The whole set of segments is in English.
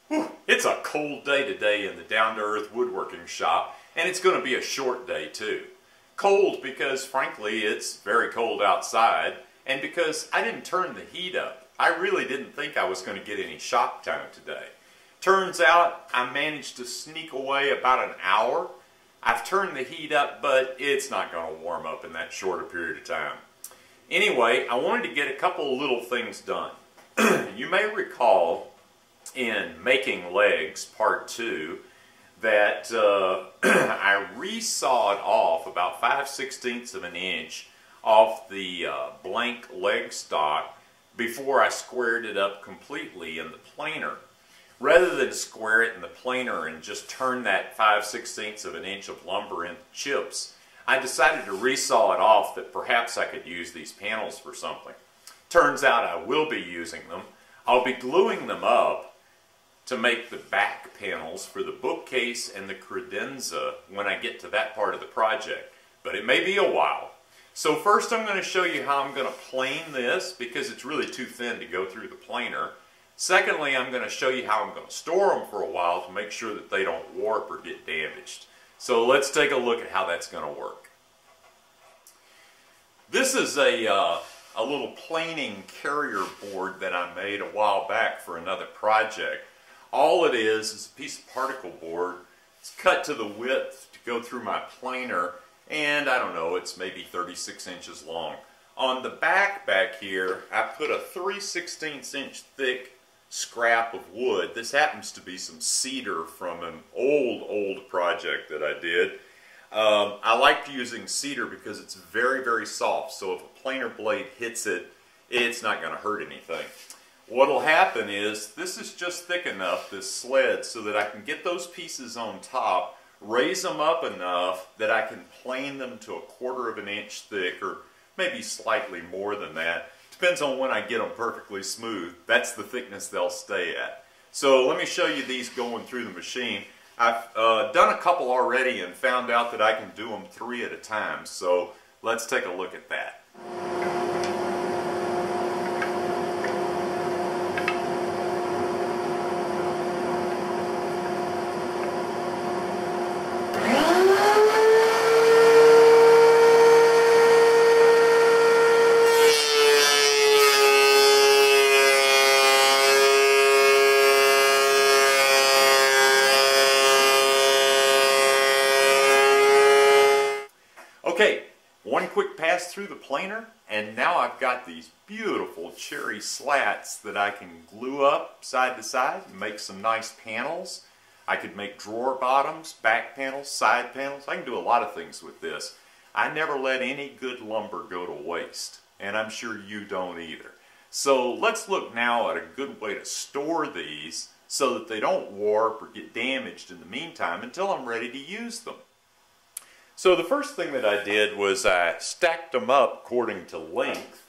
Whew, it's a cold day today in the Down To Earth Woodworking shop, and it's going to be a short day too. Cold because frankly it's very cold outside, and because I didn't turn the heat up. I really didn't think I was going to get any shop time today. Turns out I managed to sneak away about an hour. I've turned the heat up, but it's not going to warm up in that shorter period of time. Anyway, I wanted to get a couple of little things done. You may recall in Making Legs Part 2 that I resawed off about 5/16 of an inch off the blank leg stock before I squared it up completely in the planer. Rather than square it in the planer and just turn that 5/16 of an inch of lumber into chips, I decided to resaw it off that perhaps I could use these panels for something. Turns out I will be using them. I'll be gluing them up to make the back panels for the bookcase and the credenza when I get to that part of the project. But it may be a while. So first I'm going to show you how I'm going to plane this because it's really too thin to go through the planer. Secondly, I'm going to show you how I'm going to store them for a while to make sure that they don't warp or get damaged. So let's take a look at how that's going to work. This is a little planing carrier board that I made a while back for another project. All it is a piece of particle board. It's cut to the width to go through my planer, and I don't know, it's maybe 36 inches long. On the back here, I put a 3/16 inch thick scrap of wood. This happens to be some cedar from an old project that I did. I liked using cedar because it's very soft, so if a planer blade hits it, it's not going to hurt anything. What'll happen is this is just thick enough, this sled, so that I can get those pieces on top, raise them up enough that I can plane them to 1/4 of an inch thick, or maybe slightly more than that. Depends on when I get them perfectly smooth. That's the thickness they'll stay at. So let me show you these going through the machine. I've done a couple already and found out that I can do them 3 at a time. So let's take a look at that. Okay, one quick pass through the planer, and now I've got these beautiful cherry slats that I can glue up side to side and make some nice panels. I could make drawer bottoms, back panels, side panels. I can do a lot of things with this. I never let any good lumber go to waste, and I'm sure you don't either. So let's look now at a good way to store these so that they don't warp or get damaged in the meantime until I'm ready to use them. So the first thing that I did was I stacked them up according to length,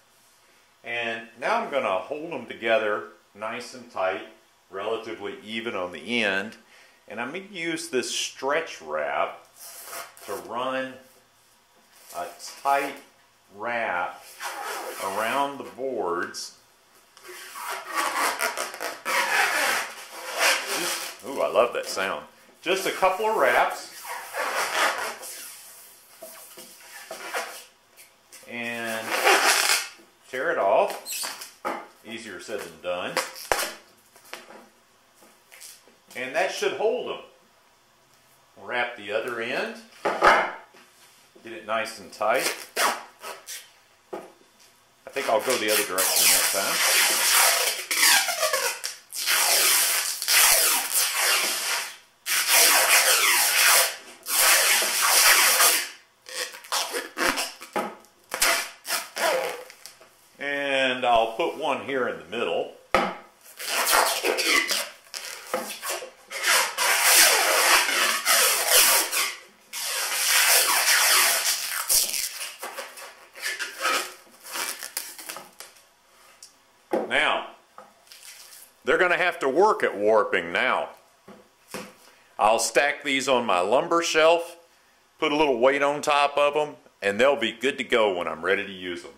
and now I'm going to hold them together nice and tight, relatively even on the end, and I'm going to use this stretch wrap to run a tight wrap around the boards. Ooh, I love that sound. Just a couple of wraps. And tear it off. Easier said than done. And that should hold them. Wrap the other end. Get it nice and tight. I think I'll go the other direction next time. And I'll put one here in the middle. Now, they're going to have to work at warping now. I'll stack these on my lumber shelf, put a little weight on top of them, and they'll be good to go when I'm ready to use them.